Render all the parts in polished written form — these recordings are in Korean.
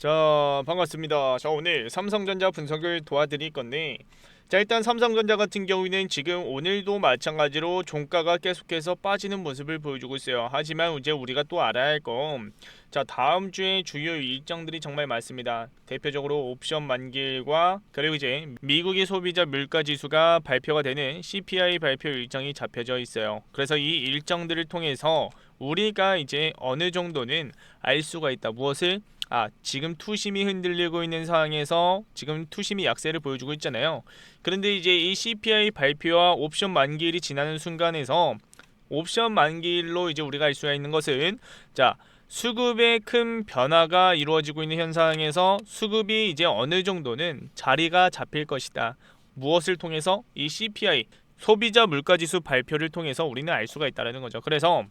자, 반갑습니다. 자, 오늘 삼성전자 분석을 도와드릴 건데, 자, 일단 삼성전자 같은 경우에는 지금 오늘도 마찬가지로 종가가 계속해서 빠지는 모습을 보여주고 있어요. 하지만 이제 우리가 또 알아야 할 건, 자, 다음 주에 주요 일정들이 정말 많습니다. 대표적으로 옵션 만기일과 그리고 이제 미국의 소비자 물가 지수가 발표가 되는 CPI 발표 일정이 잡혀져 있어요. 그래서 이 일정들을 통해서 우리가 이제 어느 정도는 알 수가 있다. 무엇을? 지금 투심이 흔들리고 있는 상황에서 지금 투심이 약세를 보여주고 있잖아요. 그런데 이제 이 CPI 발표와 옵션 만기일이 지나는 순간에서 옵션 만기일로 이제 우리가 알 수가 있는 것은, 자, 수급의 큰 변화가 이루어지고 있는 현상에서 수급이 이제 어느 정도는 자리가 잡힐 것이다. 무엇을 통해서? 이 CPI 소비자 물가지수 발표를 통해서 우리는 알 수가 있다는 거죠. 그래서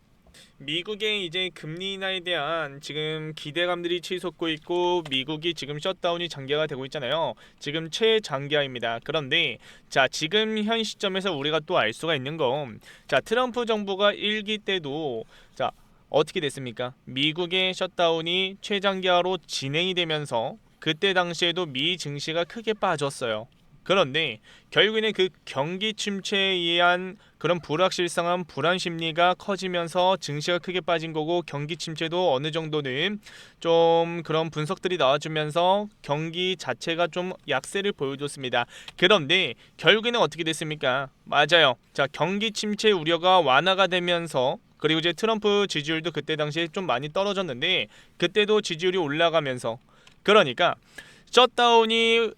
미국의 이제 금리 인하에 대한 지금 기대감들이 치솟고 있고, 미국이 지금 셧다운이 장기화가 되고 있잖아요. 지금 최장기화입니다. 그런데 자, 지금 현 시점에서 우리가 또 알 수가 있는 건, 자, 트럼프 정부가 1기 때도, 자, 어떻게 됐습니까? 미국의 셧다운이 최장기화로 진행이 되면서 그때 당시에도 미 증시가 크게 빠졌어요. 그런데 결국에는 그 경기 침체에 의한 그런 불확실성한 불안 심리가 커지면서 증시가 크게 빠진 거고, 경기 침체도 어느 정도는 좀 그런 분석들이 나와주면서 경기 자체가 좀 약세를 보여줬습니다. 그런데 결국에는 어떻게 됐습니까? 맞아요. 자, 경기 침체 우려가 완화가 되면서, 그리고 이제 트럼프 지지율도 그때 당시에 좀 많이 떨어졌는데 그때도 지지율이 올라가면서, 그러니까 셧다운이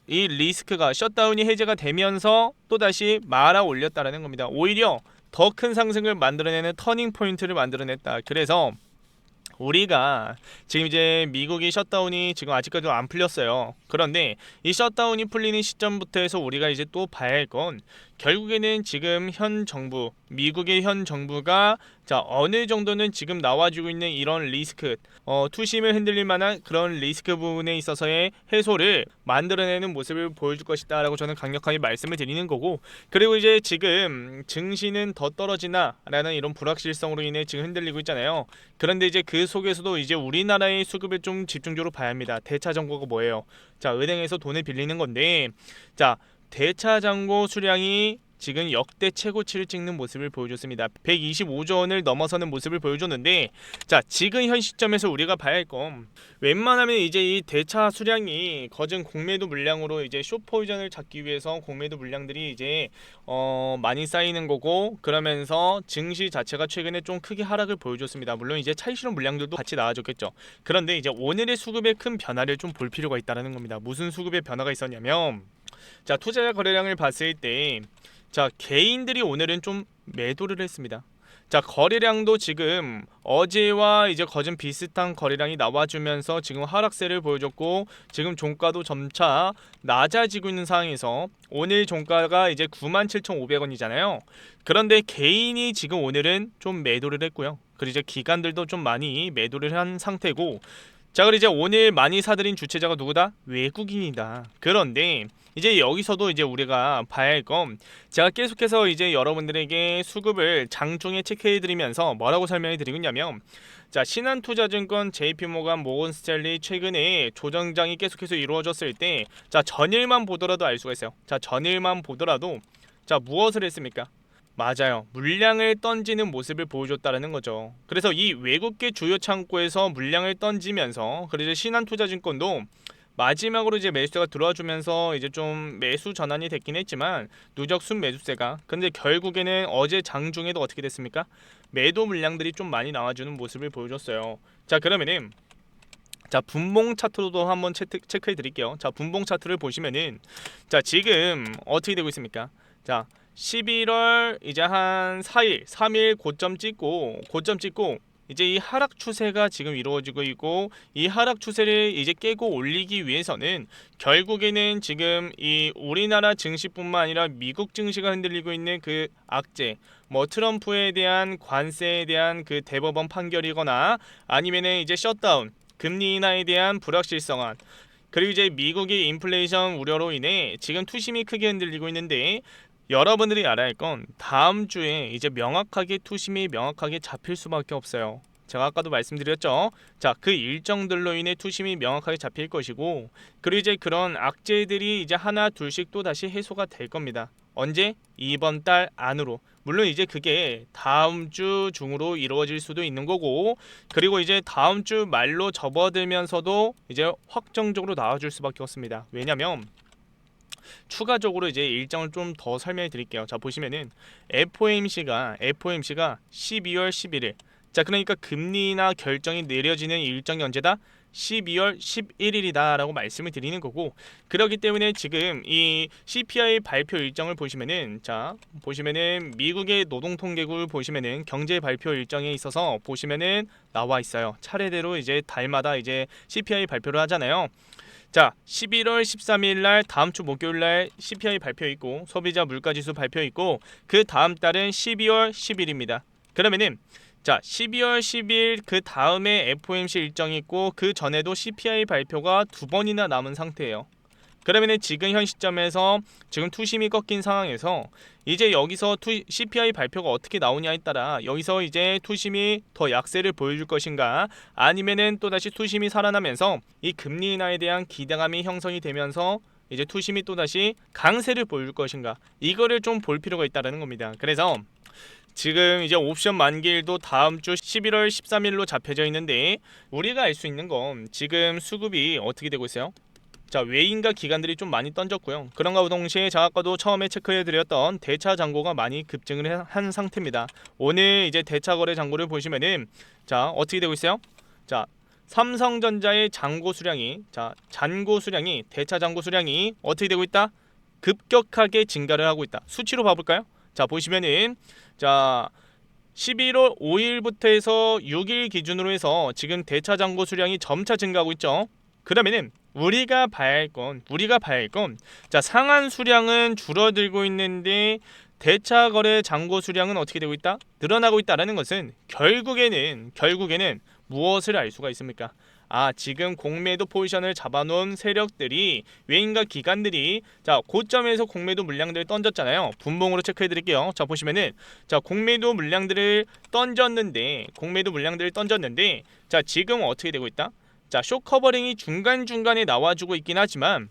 해제가 되면서 또다시 말아 올렸다라는 겁니다. 오히려 더 큰 상승을 만들어내는 터닝 포인트를 만들어냈다. 그래서 우리가 지금 이제 미국이 셧다운이 지금 아직까지도 안 풀렸어요. 그런데 이 셧다운이 풀리는 시점부터 해서 우리가 이제 또 봐야 할 건, 결국에는 지금 현 정부, 미국의 현 정부가, 자, 어느 정도는 지금 나와주고 있는 이런 리스크, 투심을 흔들릴 만한 그런 리스크 부분에 있어서의 해소를 만들어내는 모습을 보여줄 것이다 라고 저는 강력하게 말씀을 드리는 거고, 그리고 이제 지금 증시는 더 떨어지나 라는 이런 불확실성으로 인해 지금 흔들리고 있잖아요. 그런데 이제 그 속에서도 이제 우리나라의 수급을 좀 집중적으로 봐야 합니다. 대차 잔고가 뭐예요? 자, 은행에서 돈을 빌리는 건데, 자, 대차 잔고 수량이 지금 역대 최고치를 찍는 모습을 보여줬습니다. 125조 원을 넘어서는 모습을 보여줬는데, 자, 지금 현 시점에서 우리가 봐야 할 건, 웬만하면 이제 이 대차 수량이 거진 공매도 물량으로 이제 숏포지션을 잡기 위해서 공매도 물량들이 이제 많이 쌓이는 거고, 그러면서 증시 자체가 최근에 좀 크게 하락을 보여줬습니다. 물론 이제 차익 실현 물량들도 같이 나와줬겠죠. 그런데 이제 오늘의 수급의 큰 변화를 좀 볼 필요가 있다는 겁니다. 무슨 수급의 변화가 있었냐면, 자, 투자 거래량을 봤을 때, 자, 개인들이 오늘은 좀 매도를 했습니다. 자, 거래량도 지금 어제와 이제 거진 비슷한 거래량이 나와주면서 지금 하락세를 보여줬고, 지금 종가도 점차 낮아지고 있는 상황에서 오늘 종가가 이제 97,500원이잖아요. 그런데 개인이 지금 오늘은 좀 매도를 했고요. 그리고 이제 기관들도 좀 많이 매도를 한 상태고, 자, 그리고 이제 오늘 많이 사들인 주체자가 누구다? 외국인이다. 그런데 이제 여기서도 이제 우리가 봐야 할 건, 제가 계속해서 이제 여러분들에게 수급을 장중에 체크해드리면서 뭐라고 설명해드리고 있냐면, 자, 신한투자증권, JP모간, 모건스탠리 최근에 조정장이 계속해서 이루어졌을 때, 자, 전일만 보더라도 알 수가 있어요. 자, 전일만 보더라도, 자, 무엇을 했습니까? 맞아요. 물량을 던지는 모습을 보여줬다는 거죠. 그래서 이 외국계 주요 창구에서 물량을 던지면서, 그래서 신한투자증권도 마지막으로 이제 매수세가 들어와주면서 이제 좀 매수 전환이 됐긴 했지만, 누적 순매수세가, 근데 결국에는 어제 장중에도 어떻게 됐습니까? 매도 물량들이 좀 많이 나와주는 모습을 보여줬어요. 자, 그러면은, 자, 분봉 차트로도 한번 체크해 드릴게요. 자, 분봉 차트를 보시면은, 자, 지금 어떻게 되고 있습니까? 자, 11월 이제 한 4일, 3일 고점 찍고 이제 이 하락 추세가 지금 이루어지고 있고, 이 하락 추세를 이제 깨고 올리기 위해서는 결국에는 지금 이 우리나라 증시뿐만 아니라 미국 증시가 흔들리고 있는 그 악재, 뭐 트럼프에 대한 관세에 대한 그 대법원 판결이거나, 아니면은 이제 셧다운, 금리 인하에 대한 불확실성한, 그리고 이제 미국의 인플레이션 우려로 인해 지금 투심이 크게 흔들리고 있는데, 여러분들이 알아야 할 건 다음 주에 이제 명확하게 투심이 명확하게 잡힐 수밖에 없어요. 제가 아까도 말씀드렸죠. 자, 그 일정들로 인해 투심이 명확하게 잡힐 것이고, 그리고 이제 그런 악재들이 이제 하나 둘씩 또 다시 해소가 될 겁니다. 언제? 이번 달 안으로. 물론 이제 그게 다음 주 중으로 이루어질 수도 있는 거고, 그리고 이제 다음 주 말로 접어들면서도 이제 확정적으로 나와줄 수밖에 없습니다. 왜냐면 추가적으로 이제 일정을 좀 더 설명해 드릴게요. 자, 보시면은 FOMC가 12월 11일. 자, 그러니까 금리나 결정이 내려지는 일정이 언제다? 12월 11일이다 라고 말씀을 드리는 거고, 그렇기 때문에 지금 이 CPI 발표 일정을 보시면은, 자, 보시면은 미국의 노동통계국을 보시면은 경제 발표 일정에 있어서 보시면은 나와 있어요. 차례대로 이제 달마다 이제 CPI 발표를 하잖아요. 자, 11월 13일 날 다음 주 목요일 날 CPI 발표 있고, 소비자 물가지수 발표 있고, 그 다음 달은 12월 10일입니다. 그러면은 자, 12월 10일 그 다음에 FOMC 일정이 있고, 그 전에도 CPI 발표가 두 번이나 남은 상태예요. 그러면은 지금 현 시점에서 지금 투심이 꺾인 상황에서 이제 여기서 CPI 발표가 어떻게 나오냐에 따라 여기서 이제 투심이 더 약세를 보여줄 것인가, 아니면은 또다시 투심이 살아나면서 이 금리 인하에 대한 기대감이 형성이 되면서 이제 투심이 또다시 강세를 보여줄 것인가, 이거를 좀 볼 필요가 있다는 겁니다. 그래서 지금 이제 옵션 만기일도 다음 주 11월 13일로 잡혀져 있는데, 우리가 알 수 있는 건 지금 수급이 어떻게 되고 있어요? 자, 외인과 기관들이 좀 많이 던졌고요. 그런가 동시에 제가 아까도 처음에 체크해드렸던 대차 잔고가 많이 급증을 한 상태입니다. 오늘 이제 대차 거래 잔고를 보시면은 자, 어떻게 되고 있어요? 자, 삼성전자의 잔고 수량이, 자, 잔고 수량이, 대차 잔고 수량이 어떻게 되고 있다? 급격하게 증가를 하고 있다. 수치로 봐볼까요? 자, 보시면은 자, 11월 5일부터 해서 6일 기준으로 해서 지금 대차 잔고 수량이 점차 증가하고 있죠. 그러면은 우리가 봐야 할 건, 자, 상한 수량은 줄어들고 있는데 대차 거래 잔고 수량은 어떻게 되고 있다? 늘어나고 있다라는 것은 결국에는 무엇을 알 수가 있습니까? 아, 지금 공매도 포지션을 잡아놓은 세력들이, 외인과 기관들이, 자, 고점에서 공매도 물량들을 던졌잖아요. 분봉으로 체크해 드릴게요. 자, 보시면은 자, 공매도 물량들을 던졌는데, 자, 지금 어떻게 되고 있다? 자, 숏커버링이 중간중간에 나와주고 있긴 하지만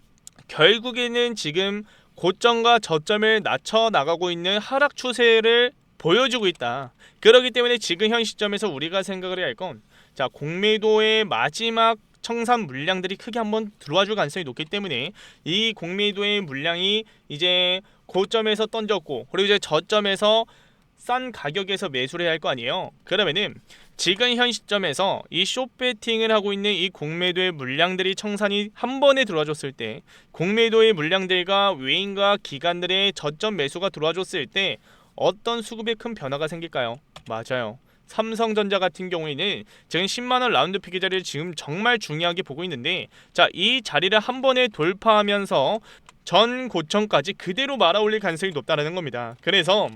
결국에는 지금 고점과 저점을 낮춰 나가고 있는 하락 추세를 보여주고 있다. 그렇기 때문에 지금 현 시점에서 우리가 생각을 해야 할 건, 자, 공매도의 마지막 청산 물량들이 크게 한번 들어와 줄 가능성이 높기 때문에 이 공매도의 물량이 이제 고점에서 던졌고, 그리고 이제 저점에서 싼 가격에서 매수를 해야 할 거 아니에요. 그러면은 지금 현 시점에서 이 숏배팅을 하고 있는 이 공매도의 물량들이 청산이 한 번에 들어와줬을 때, 공매도의 물량들과 외인과 기관들의 저점 매수가 들어와줬을 때 어떤 수급에 큰 변화가 생길까요? 맞아요. 삼성전자 같은 경우에는 지금 10만원 라운드피기 자리를 지금 정말 중요하게 보고 있는데, 자, 이 자리를 한 번에 돌파하면서 전 고점까지 그대로 말아올릴 가능성이 높다는 겁니다. 그래서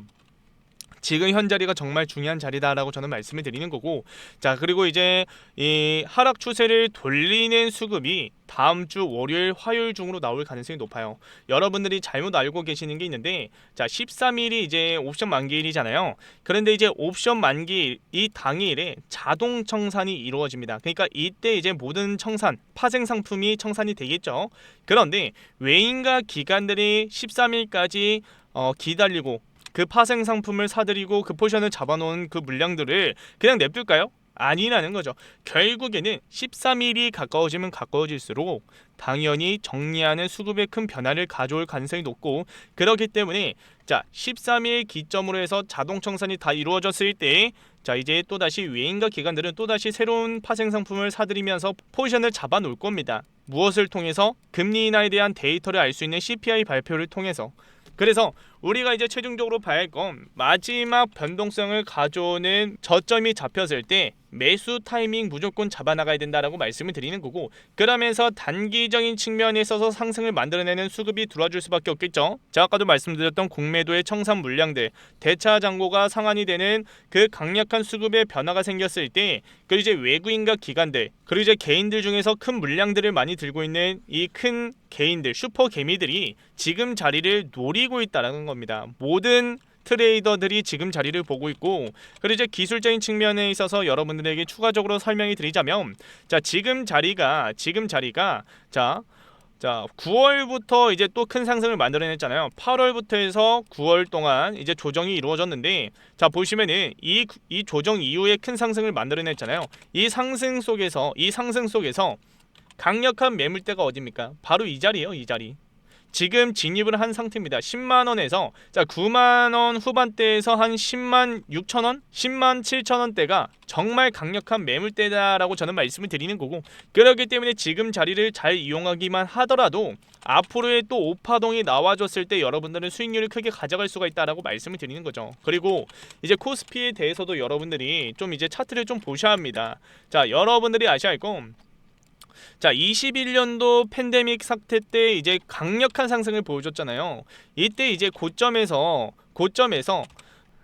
지금 현 자리가 정말 중요한 자리다라고 저는 말씀을 드리는 거고, 자, 그리고 이제 이 하락 추세를 돌리는 수급이 다음 주 월요일, 화요일 중으로 나올 가능성이 높아요. 여러분들이 잘못 알고 계시는 게 있는데, 자, 13일이 이제 옵션 만기일이잖아요. 그런데 이제 옵션 만기일 이 당일에 자동 청산이 이루어집니다. 그러니까 이때 이제 모든 청산, 파생 상품이 청산이 되겠죠. 그런데 외인과 기관들이 13일까지 기다리고 그 파생 상품을 사들이고 그 포션을 잡아놓은 그 물량들을 그냥 냅둘까요? 아니라는 거죠. 결국에는 13일이 가까워지면 가까워질수록 당연히 정리하는 수급에 큰 변화를 가져올 가능성이 높고, 그렇기 때문에 자, 13일 기점으로 해서 자동 청산이 다 이루어졌을 때, 자, 이제 또다시 외인과 기관들은 또다시 새로운 파생 상품을 사들이면서 포지션을 잡아 놓을 겁니다. 무엇을 통해서? 금리 인하에 대한 데이터를 알 수 있는 CPI 발표를 통해서. 그래서 우리가 이제 최종적으로 봐야 할 건, 마지막 변동성을 가져오는 저점이 잡혔을 때 매수 타이밍 무조건 잡아나가야 된다라고 말씀을 드리는 거고, 그러면서 단기적인 측면에 있어서 상승을 만들어내는 수급이 들어와줄 수밖에 없겠죠. 제가 아까도 말씀드렸던 공매도의 청산 물량들, 대차 잔고가 상환이 되는 그 강력한 수급의 변화가 생겼을 때, 그리고 이제 외국인과 기관들, 그리고 이제 개인들 중에서 큰 물량들을 많이 들고 있는 이 큰 개인들, 슈퍼 개미들이 지금 자리를 노리고 있다라는 겁니다. 모든 트레이더들이 지금 자리를 보고 있고, 그리고 이제 기술적인 측면에 있어서 여러분들에게 추가적으로 설명이 드리자면, 자 지금 자리가 자 9월부터 이제 또 큰 상승을 만들어냈잖아요. 8월부터 해서 9월 동안 이제 조정이 이루어졌는데, 자 보시면은 이 조정 이후에 큰 상승을 만들어냈잖아요. 이 상승 속에서 강력한 매물대가 어디입니까? 바로 이 자리예요. 이 자리. 지금 진입을 한 상태입니다. 10만원에서 자 9만원 후반대에서 한 10만 6천원? 10만 7천원대가 정말 강력한 매물대다라고 저는 말씀을 드리는 거고, 그렇기 때문에 지금 자리를 잘 이용하기만 하더라도 앞으로의 또 5파동이 나와줬을 때 여러분들은 수익률을 크게 가져갈 수가 있다라고 말씀을 드리는 거죠. 그리고 이제 코스피에 대해서도 여러분들이 좀 이제 차트를 좀 보셔야 합니다. 자 여러분들이 아셔야 할 건, 자 21년도 팬데믹 사태 때 이제 강력한 상승을 보여줬잖아요. 이때 이제 고점에서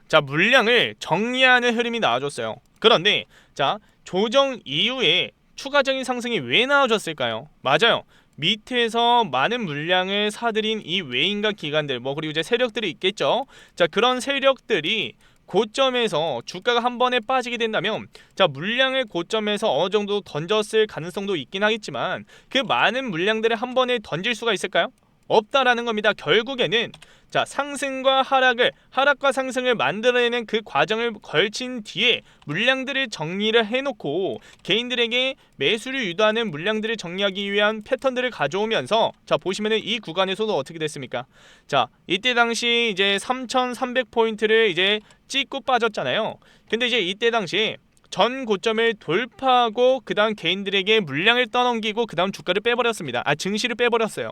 자 물량을 정리하는 흐름이 나와줬어요. 그런데 자 조정 이후에 추가적인 상승이 왜 나와줬을까요? 맞아요. 밑에서 많은 물량을 사들인 이 외인과 기관들, 그리고 이제 세력들이 있겠죠. 자 그런 세력들이 고점에서 주가가 한 번에 빠지게 된다면, 자 물량을 고점에서 어느 정도 던졌을 가능성도 있긴 하겠지만, 그 많은 물량들을 한 번에 던질 수가 있을까요? 없다라는 겁니다. 결국에는 자 하락과 상승을 만들어내는 그 과정을 걸친 뒤에 물량들을 정리를 해놓고 개인들에게 매수를 유도하는 물량들을 정리하기 위한 패턴들을 가져오면서, 자 보시면은 이 구간에서도 어떻게 됐습니까? 자 이때 당시 이제 3,300포인트를 이제 찍고 빠졌잖아요. 근데 이제 이때 당시 전 고점을 돌파하고 그 다음 개인들에게 물량을 떠넘기고 그 다음 주가를 빼버렸습니다. 증시를 빼버렸어요.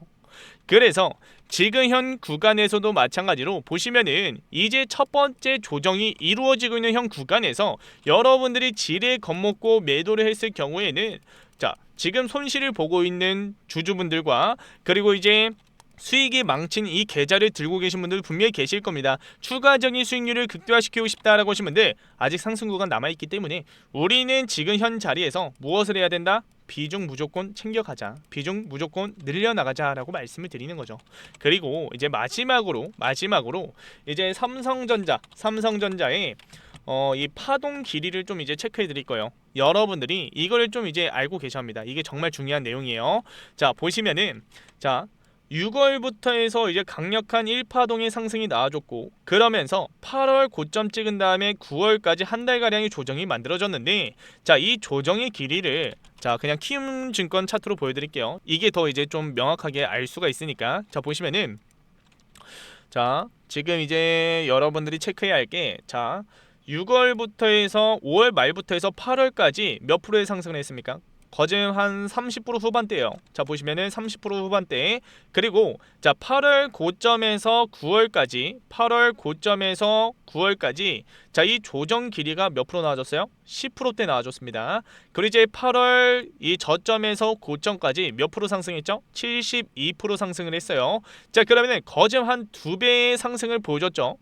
그래서 지금 현 구간에서도 마찬가지로 보시면은 이제 첫 번째 조정이 이루어지고 있는 현 구간에서 여러분들이 지레 겁먹고 매도를 했을 경우에는, 자 지금 손실을 보고 있는 주주분들과 그리고 이제 수익이 망친 이 계좌를 들고 계신 분들 분명히 계실 겁니다. 추가적인 수익률을 극대화시키고 싶다라고 하시면 돼. 아직 상승 구간 남아있기 때문에 우리는 지금 현 자리에서 무엇을 해야 된다? 비중 무조건 챙겨가자, 비중 무조건 늘려나가자라고 말씀을 드리는 거죠. 그리고 이제 마지막으로 이제 삼성전자의 이 파동 길이를 좀 이제 체크해 드릴 거예요. 여러분들이 이거를 좀 이제 알고 계셔야 합니다. 이게 정말 중요한 내용이에요. 자 보시면은 자 6월부터 해서 이제 강력한 1파동의 상승이 나와줬고, 그러면서 8월 고점 찍은 다음에 9월까지 한 달가량의 조정이 만들어졌는데, 자 이 조정의 길이를 자 그냥 키움증권 차트로 보여드릴게요. 이게 더 이제 좀 명확하게 알 수가 있으니까. 자 보시면은 자 지금 이제 여러분들이 체크해야 할 게, 자 6월부터 해서 5월 말부터 해서 8월까지 몇 프로의 상승을 했습니까? 거진 한 30% 후반대예요. 자 보시면은 30% 후반대. 그리고 자 8월 고점에서 9월까지 자 이 조정 길이가 몇 프로 나와줬어요? 10%대 나와줬습니다. 그리고 이제 8월 이 저점에서 고점까지 몇 프로 상승했죠? 72% 상승을 했어요. 자 그러면은 거진 한 2배의 상승을 보여줬죠.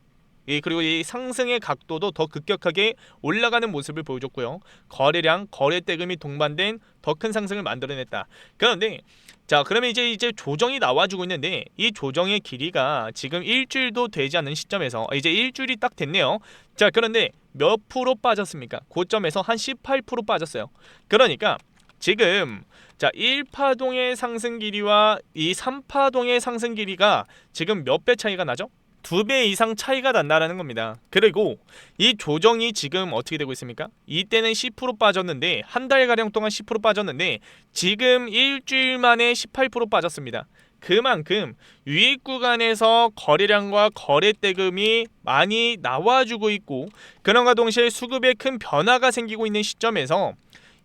그리고 이 상승의 각도도 더 급격하게 올라가는 모습을 보여줬고요. 거래량, 거래 대금이 동반된 더 큰 상승을 만들어냈다. 그런데 자 그러면 이제 조정이 나와주고 있는데, 이 조정의 길이가 지금 일주일도 되지 않는 시점에서 이제 일주일이 딱 됐네요. 자 그런데 몇 프로 빠졌습니까? 고점에서 한 18% 빠졌어요. 그러니까 지금 자 1파동의 상승 길이와 이 3파동의 상승 길이가 지금 몇 배 차이가 나죠? 2배 이상 차이가 난다라는 겁니다. 그리고 이 조정이 지금 어떻게 되고 있습니까? 이때는 10% 빠졌는데, 한 달가량 동안 10% 빠졌는데 지금 일주일 만에 18% 빠졌습니다. 그만큼 유입 구간에서 거래량과 거래 대금이 많이 나와주고 있고, 그런가 동시에 수급에 큰 변화가 생기고 있는 시점에서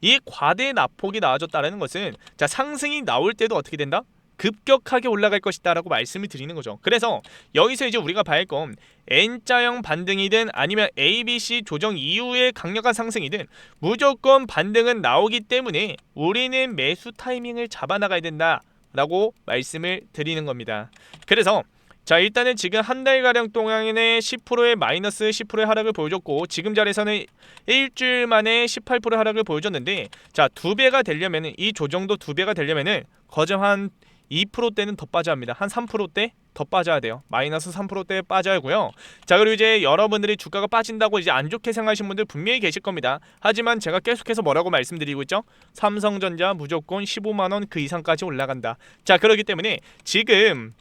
이 과대 낙폭이 나와줬다는 것은, 자 상승이 나올 때도 어떻게 된다? 급격하게 올라갈 것이다 라고 말씀을 드리는 거죠. 그래서 여기서 이제 우리가 봐야 할 건 N자형 반등이든 아니면 ABC 조정 이후에 강력한 상승이든 무조건 반등은 나오기 때문에 우리는 매수 타이밍을 잡아나가야 된다 라고 말씀을 드리는 겁니다. 그래서 자 일단은 지금 한 달가량 동안의 10%의 마이너스 10%의 하락을 보여줬고, 지금 자리에서는 일주일 만에 18% 하락을 보여줬는데, 자 2배가 되려면은, 이 조정도 2배가 되려면은 거점 한 2%대는 더 빠져야 합니다. 한 3%대 더 빠져야 돼요. 마이너스 3%대 빠져야 하고요. 자, 그리고 이제 여러분들이 주가가 빠진다고 이제 안 좋게 생각하시는 분들 분명히 계실 겁니다. 하지만 제가 계속해서 뭐라고 말씀드리고 있죠? 삼성전자 무조건 15만원 그 이상까지 올라간다. 자, 그렇기 때문에 지금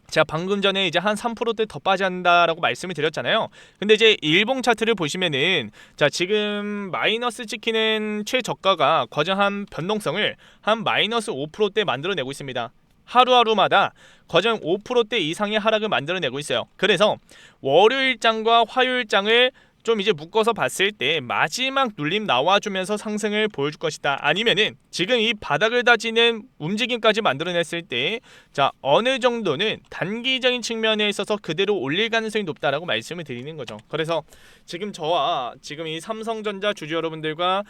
제가 방금 전에 이제 한 3%대 더 빠진다라고 말씀을 드렸잖아요. 근데 이제 일봉 차트를 보시면은 자, 지금 마이너스 찍히는 최저가가 거저한 변동성을 한 마이너스 5%대 만들어내고 있습니다. 하루하루마다 거정 5%대 이상의 하락을 만들어내고 있어요. 그래서 월요일장과 화요일장을 좀 이제 묶어서 봤을 때 마지막 눌림 나와주면서 상승을 보여줄 것이다. 아니면은 지금 이 바닥을 다지는 움직임까지 만들어냈을 때 자, 어느 정도는 단기적인 측면에 있어서 그대로 올릴 가능성이 높다라고 말씀을 드리는 거죠. 그래서 지금 저와 지금 이 삼성전자 주주 여러분들과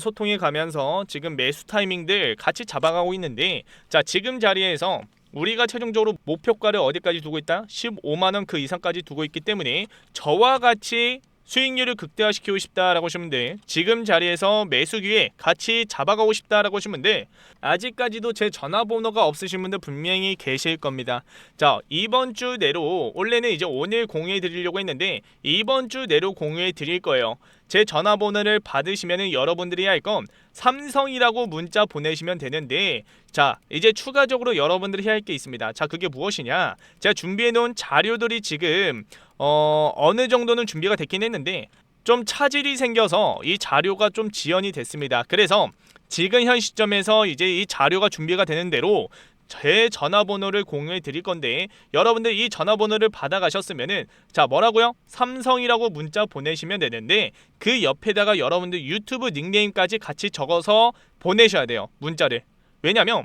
소통해 가면서 지금 매수 타이밍들 같이 잡아가고 있는데 자, 지금 자리에서 우리가 최종적으로 목표가를 어디까지 두고 있다? 15만원 그 이상까지 두고 있기 때문에 저와 같이 수익률을 극대화시키고 싶다라고 하시면 돼. 지금 자리에서 매수 기회 같이 잡아가고 싶다라고 하시면 돼. 아직까지도 제 전화번호가 없으신 분들 분명히 계실 겁니다. 자, 이번 주 내로 원래는 이제 오늘 공유해 드리려고 했는데 이번 주 내로 공유해 드릴 거예요. 제 전화번호를 받으시면 여러분들이 할 건 삼성이라고 문자 보내시면 되는데 자, 이제 추가적으로 여러분들이 해야 할 게 있습니다. 자, 그게 무엇이냐? 제가 준비해 놓은 자료들이 지금 어느 정도는 준비가 됐긴 했는데 좀 차질이 생겨서 이 자료가 좀 지연이 됐습니다. 그래서 지금 현 시점에서 이제 이 자료가 준비가 되는 대로 제 전화번호를 공유해 드릴 건데 여러분들 이 전화번호를 받아가셨으면은 자, 뭐라고요? 삼성이라고 문자 보내시면 되는데 그 옆에다가 여러분들 유튜브 닉네임까지 같이 적어서 보내셔야 돼요. 문자를. 왜냐면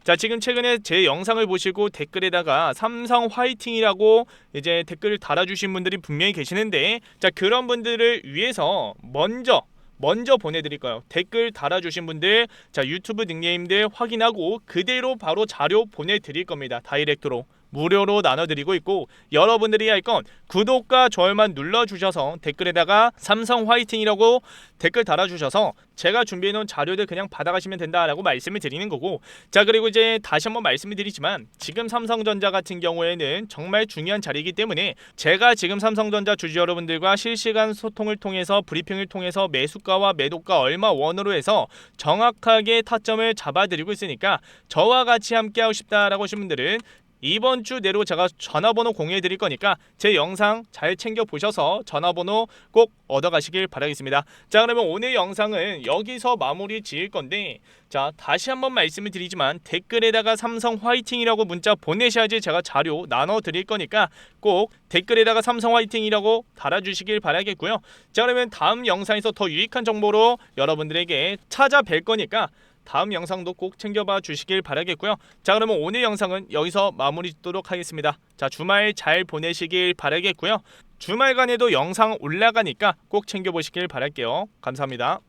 자, 지금 최근에 제 영상을 보시고 댓글에다가 삼성 화이팅이라고 이제 댓글을 달아주신 분들이 분명히 계시는데 자, 그런 분들을 위해서 먼저 보내드릴 거예요. 댓글 달아주신 분들 자, 유튜브 닉네임들 확인하고 그대로 바로 자료 보내드릴 겁니다. 다이렉트로 무료로 나눠드리고 있고 여러분들이 할 건 구독과 좋아요만 눌러주셔서 댓글에다가 삼성 화이팅이라고 댓글 달아주셔서 제가 준비해놓은 자료들 그냥 받아가시면 된다라고 말씀을 드리는 거고 자, 그리고 이제 다시 한번 말씀을 드리지만 지금 삼성전자 같은 경우에는 정말 중요한 자리이기 때문에 제가 지금 삼성전자 주주 여러분들과 실시간 소통을 통해서 브리핑을 통해서 매수가와 매도가 얼마 원으로 해서 정확하게 타점을 잡아드리고 있으니까 저와 같이 함께 하고 싶다라고 하신 분들은 이번 주 내로 제가 전화번호 공유해 드릴 거니까 제 영상 잘 챙겨 보셔서 전화번호 꼭 얻어가시길 바라겠습니다. 자, 그러면 오늘 영상은 여기서 마무리 지을 건데 자, 다시 한번 말씀을 드리지만 댓글에다가 삼성 화이팅이라고 문자 보내셔야지 제가 자료 나눠 드릴 거니까 꼭 댓글에다가 삼성 화이팅이라고 달아주시길 바라겠고요. 자, 그러면 다음 영상에서 더 유익한 정보로 여러분들에게 찾아뵐 거니까 다음 영상도 꼭 챙겨봐 주시길 바라겠고요. 자, 그러면 오늘 영상은 여기서 마무리 짓도록 하겠습니다. 자, 주말 잘 보내시길 바라겠고요. 주말간에도 영상 올라가니까 꼭 챙겨보시길 바랄게요. 감사합니다.